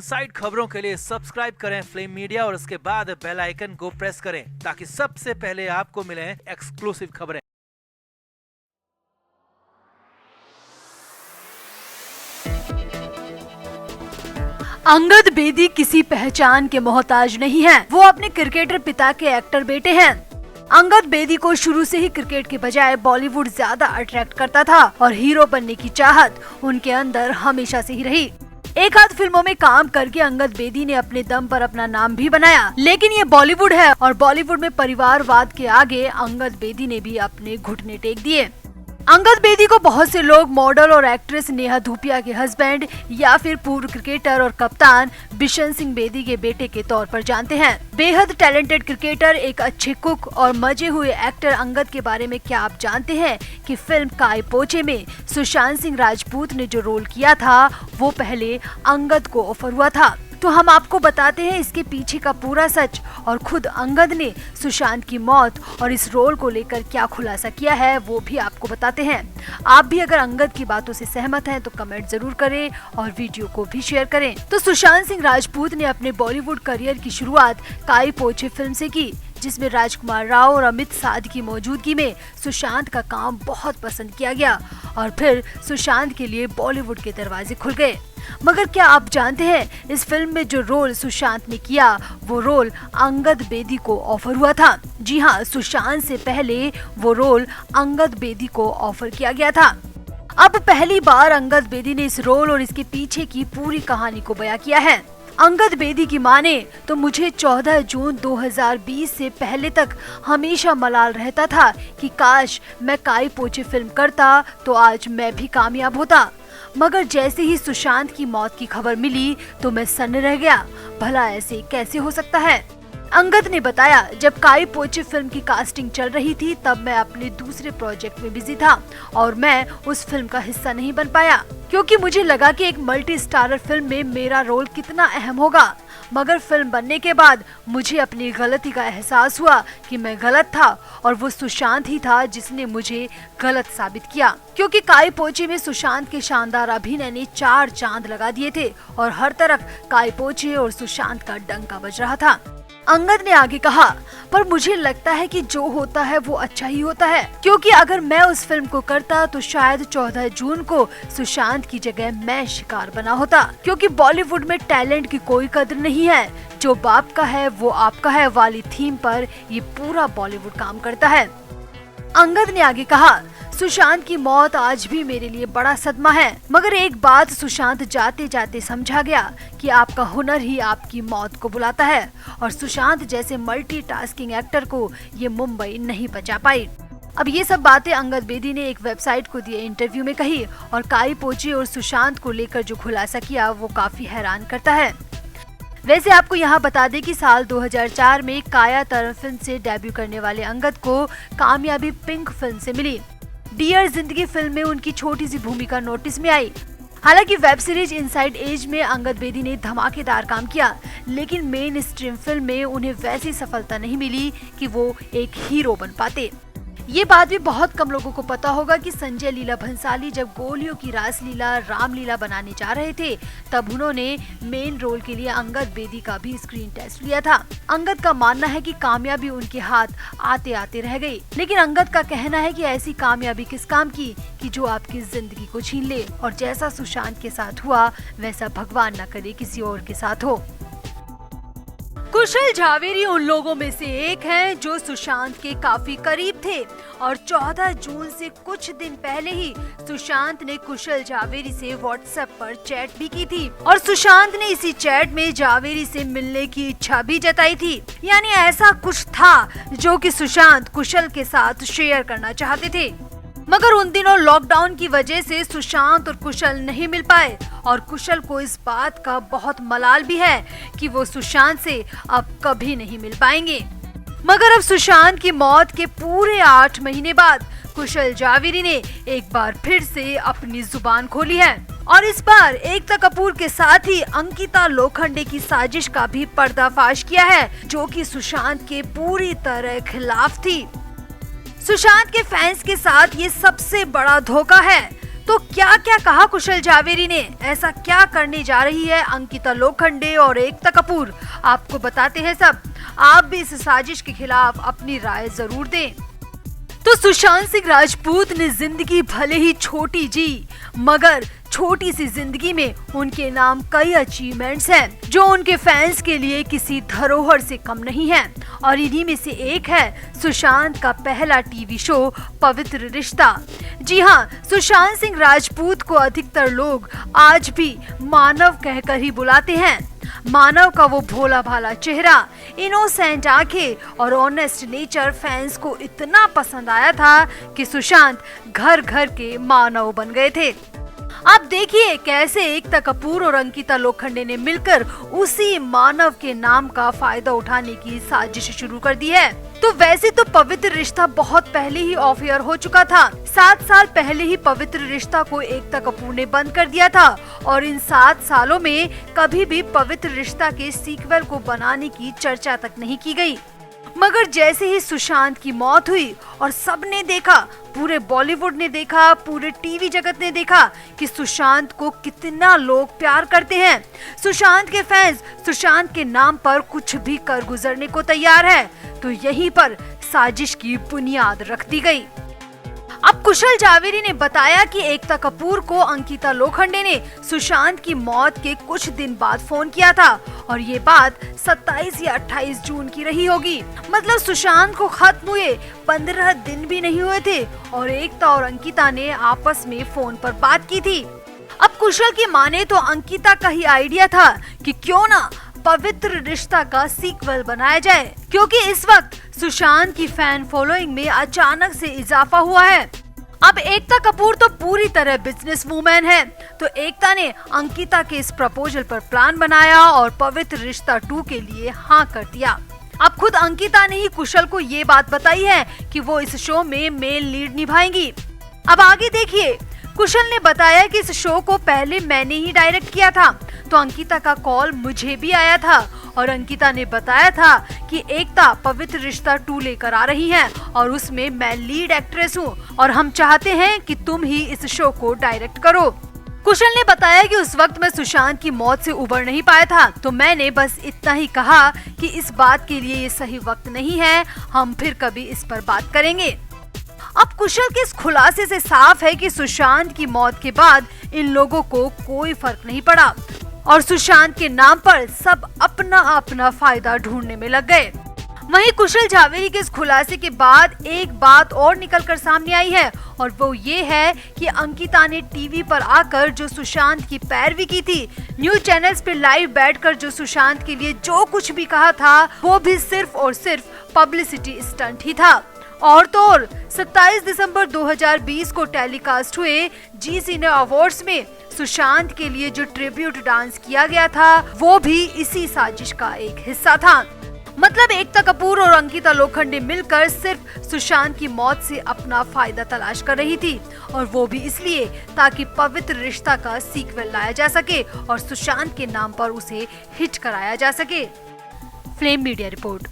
Side खबरों के लिए सब्सक्राइब करें फ्लेम मीडिया और उसके बाद बेल आइकन को प्रेस करें ताकि सबसे पहले आपको मिले एक्सक्लूसिव खबरें। अंगद बेदी किसी पहचान के मोहताज नहीं है। वो अपने क्रिकेटर पिता के एक्टर बेटे हैं। अंगद बेदी को शुरू से ही क्रिकेट के बजाय बॉलीवुड ज्यादा अट्रैक्ट करता था और हीरो बनने की चाहत उनके अंदर हमेशा से ही रही। एक आध फिल्मों में काम करके अंगद बेदी ने अपने दम पर अपना नाम भी बनाया, लेकिन ये बॉलीवुड है और बॉलीवुड में परिवारवाद के आगे अंगद बेदी ने भी अपने घुटने टेक दिए। अंगद बेदी को बहुत से लोग मॉडल और एक्ट्रेस नेहा धूपिया के हस्बैंड या फिर पूर्व क्रिकेटर और कप्तान बिशन सिंह बेदी के बेटे के तौर पर जानते हैं। बेहद टैलेंटेड क्रिकेटर, एक अच्छे कुक और मजे हुए एक्टर अंगद के बारे में क्या आप जानते हैं कि फिल्म काई पोचे में सुशांत सिंह राजपूत ने जो रोल किया था वो पहले अंगद को ऑफर हुआ था। तो हम आपको बताते हैं इसके पीछे का पूरा सच और खुद अंगद ने सुशांत की मौत और इस रोल को लेकर क्या खुलासा किया है वो भी आपको बताते हैं। आप भी अगर अंगद की बातों से सहमत हैं तो कमेंट जरूर करें और वीडियो को भी शेयर करें। तो सुशांत सिंह राजपूत ने अपने बॉलीवुड करियर की शुरुआत काई पोचे फिल्म से की, जिसमें राजकुमार राव और अमित साध की मौजूदगी में सुशांत का काम बहुत पसंद किया गया और फिर सुशांत के लिए बॉलीवुड के दरवाजे खुल गए। मगर क्या आप जानते हैं इस फिल्म में जो रोल सुशांत ने किया वो रोल अंगद बेदी को ऑफर हुआ था। जी हाँ, सुशांत से पहले वो रोल अंगद बेदी को ऑफर किया गया था। अब पहली बार अंगद बेदी ने इस रोल और इसके पीछे की पूरी कहानी को बयां किया है। अंगद बेदी की माने तो मुझे 14 जून 2020 से पहले तक हमेशा मलाल रहता था कि काश मैं काई पोचे फिल्म करता तो आज मैं भी कामयाब होता। मगर जैसे ही सुशांत की मौत की खबर मिली तो मैं सन्न रह गया। भला ऐसे कैसे हो सकता है? अंगद ने बताया, जब काई पोचे फिल्म की कास्टिंग चल रही थी तब मैं अपने दूसरे प्रोजेक्ट में बिजी था और मैं उस फिल्म का हिस्सा नहीं बन पाया क्योंकि मुझे लगा कि एक मल्टी स्टारर फिल्म में मेरा रोल कितना अहम होगा। मगर फिल्म बनने के बाद मुझे अपनी गलती का एहसास हुआ कि मैं गलत था और वो सुशांत ही था जिसने मुझे गलत साबित किया, क्योंकि काई पोचे में सुशांत के शानदार अभिनय ने 4 चांद लगा दिए थे और हर तरफ काई पोचे और सुशांत का डंका बज रहा था। अंगद ने आगे कहा, पर मुझे लगता है कि जो होता है वो अच्छा ही होता है, क्योंकि अगर मैं उस फिल्म को करता तो शायद 14 जून को सुशांत की जगह मैं शिकार बना होता, क्योंकि बॉलीवुड में टैलेंट की कोई कदर नहीं है। जो बाप का है वो आपका है वाली थीम पर ये पूरा बॉलीवुड काम करता है। अंगद ने आगे कहा, सुशांत की मौत आज भी मेरे लिए बड़ा सदमा है, मगर एक बात सुशांत जाते जाते समझा गया कि आपका हुनर ही आपकी मौत को बुलाता है और सुशांत जैसे मल्टीटास्किंग एक्टर को ये मुंबई नहीं बचा पाई। अब ये सब बातें अंगद बेदी ने एक वेबसाइट को दिए इंटरव्यू में कही और काई पोचे और सुशांत को लेकर जो खुलासा किया वो काफी हैरान करता है। वैसे आपको यहाँ बता दें कि साल 2004 में काया तरन फिल्म से डेब्यू करने वाले अंगद को कामयाबी पिंक फिल्म से मिली। डियर जिंदगी फिल्म में उनकी छोटी सी भूमिका नोटिस में आई। हालांकि वेब सीरीज इनसाइड एज में अंगद बेदी ने धमाकेदार काम किया, लेकिन मेन स्ट्रीम फिल्म में उन्हें वैसी सफलता नहीं मिली कि वो एक हीरो बन पाते। ये बात भी बहुत कम लोगों को पता होगा कि संजय लीला भंसाली जब गोलियों की रासलीला रामलीला बनाने जा रहे थे तब उन्होंने मेन रोल के लिए अंगद बेदी का भी स्क्रीन टेस्ट लिया था। अंगद का मानना है कि कामयाबी उनके हाथ आते आते रह गई, लेकिन अंगद का कहना है कि ऐसी कामयाबी किस काम की कि जो आपकी जिंदगी को छीन ले और जैसा सुशांत के साथ हुआ वैसा भगवान न करे किसी और के साथ हो। कुशल झावेरी उन लोगों में से एक हैं जो सुशांत के काफी करीब थे और 14 जून से कुछ दिन पहले ही सुशांत ने कुशल झावेरी से व्हाट्सएप पर चैट भी की थी और सुशांत ने इसी चैट में झावेरी से मिलने की इच्छा भी जताई थी। यानी ऐसा कुछ था जो कि सुशांत कुशल के साथ शेयर करना चाहते थे, मगर उन दिनों लॉकडाउन की वजह से सुशांत और कुशल नहीं मिल पाए और कुशल को इस बात का बहुत मलाल भी है कि वो सुशांत से अब कभी नहीं मिल पाएंगे। मगर अब सुशांत की मौत के पूरे 8 महीने बाद कुशल झावेरी ने एक बार फिर से अपनी जुबान खोली है और इस बार एकता कपूर के साथ ही अंकिता लोखंडे की साजिश का भी पर्दाफाश किया है, जो कि सुशांत के पूरी तरह खिलाफ थी। सुशांत के फैंस के साथ ये सबसे बड़ा धोखा है। तो क्या क्या कहा कुशल जावेरी ने, ऐसा क्या करने जा रही है अंकिता लोखंडे और एकता कपूर, आपको बताते हैं सब। आप भी इस साजिश के खिलाफ अपनी राय जरूर दें। तो सुशांत सिंह राजपूत ने जिंदगी भले ही छोटी जी, मगर छोटी सी जिंदगी में उनके नाम कई अचीवमेंट्स हैं जो उनके फैंस के लिए किसी धरोहर से कम नहीं है। और इन्हीं में से एक है सुशांत का पहला टीवी शो पवित्र रिश्ता। जी हाँ, सुशांत सिंह राजपूत को अधिकतर लोग आज भी मानव कहकर ही बुलाते हैं। मानव का वो भोला भाला चेहरा, इनोसेंट आंखें और ऑनेस्ट नेचर फैंस को इतना पसंद आया था कि सुशांत घर घर के मानव बन गए थे। अब देखिए कैसे एकता कपूर और अंकिता लोखंडे ने मिलकर उसी मानव के नाम का फायदा उठाने की साजिश शुरू कर दी है। तो वैसे तो पवित्र रिश्ता बहुत पहले ही ऑफ एयर हो चुका था। 7 साल पहले ही पवित्र रिश्ता को एकता कपूर ने बंद कर दिया था और इन 7 सालों में कभी भी पवित्र रिश्ता के सीक्वल को बनाने की चर्चा तक नहीं की गई। मगर जैसे ही सुशांत की मौत हुई और सबने देखा, पूरे बॉलीवुड ने देखा, पूरे टीवी जगत ने देखा कि सुशांत को कितना लोग प्यार करते हैं। सुशांत के फैंस सुशांत के नाम पर कुछ भी कर गुजरने को तैयार है। तो यहीं पर साजिश की बुनियाद रख दी गई। अब कुशल जावेरी ने बताया कि एकता कपूर को अंकिता लोखंडे ने सुशांत की मौत के कुछ दिन बाद फोन किया था और ये बात 27 या 28 जून की रही होगी। मतलब सुशांत को खत्म हुए 15 दिन भी नहीं हुए थे और एकता और अंकिता ने आपस में फोन पर बात की थी। अब कुशल की माने तो अंकिता का ही आइडिया था कि क्यों ना पवित्र रिश्ता का सीक्वल बनाया जाए, क्योंकि इस वक्त सुशांत की फैन फॉलोइंग में अचानक से इजाफा हुआ है। अब एकता कपूर तो पूरी तरह बिजनेस वूमेन है, तो एकता ने अंकिता के इस प्रपोजल पर प्लान बनाया और पवित्र रिश्ता 2 के लिए हाँ कर दिया। अब खुद अंकिता ने ही कुशल को ये बात बताई है कि वो इस शो में मेल लीड निभाएंगी। अब आगे देखिए, कुशल ने बताया कि इस शो को पहले मैंने ही डायरेक्ट किया था, तो अंकिता का कॉल मुझे भी आया था और अंकिता ने बताया था कि एकता पवित्र रिश्ता 2 लेकर आ रही हैं और उसमें मैं लीड एक्ट्रेस हूँ और हम चाहते हैं कि तुम ही इस शो को डायरेक्ट करो। कुशल ने बताया कि उस वक्त मैं सुशांत की मौत से उबर नहीं पाया था, तो मैंने बस इतना ही कहा कि इस बात के लिए ये सही वक्त नहीं है, हम फिर कभी इस पर बात करेंगे। अब कुशल के इस खुलासे से साफ है कि सुशांत की मौत के बाद इन लोगों को कोई फर्क नहीं पड़ा और सुशांत के नाम पर सब अपना अपना फायदा ढूंढने में लग गए। वहीं कुशल जावेरी के इस खुलासे के बाद एक बात और निकलकर सामने आई है और वो ये है कि अंकिता ने टीवी पर आकर जो सुशांत की पैरवी की थी, न्यूज चैनल्स पे लाइव बैठकर जो सुशांत के लिए जो कुछ भी कहा था, वो भी सिर्फ और सिर्फ पब्लिसिटी स्टंट ही था। और तो और 27 दिसंबर 2020 को टेलीकास्ट हुए जी सिने अवार्ड्स में सुशांत के लिए जो ट्रिब्यूट डांस किया गया था, वो भी इसी साजिश का एक हिस्सा था। मतलब एकता कपूर और अंकिता लोखंडे मिलकर सिर्फ सुशांत की मौत से अपना फायदा तलाश कर रही थी और वो भी इसलिए ताकि पवित्र रिश्ता का सीक्वल लाया जा सके और सुशांत के नाम पर उसे हिट कराया जा सके। Flame media report.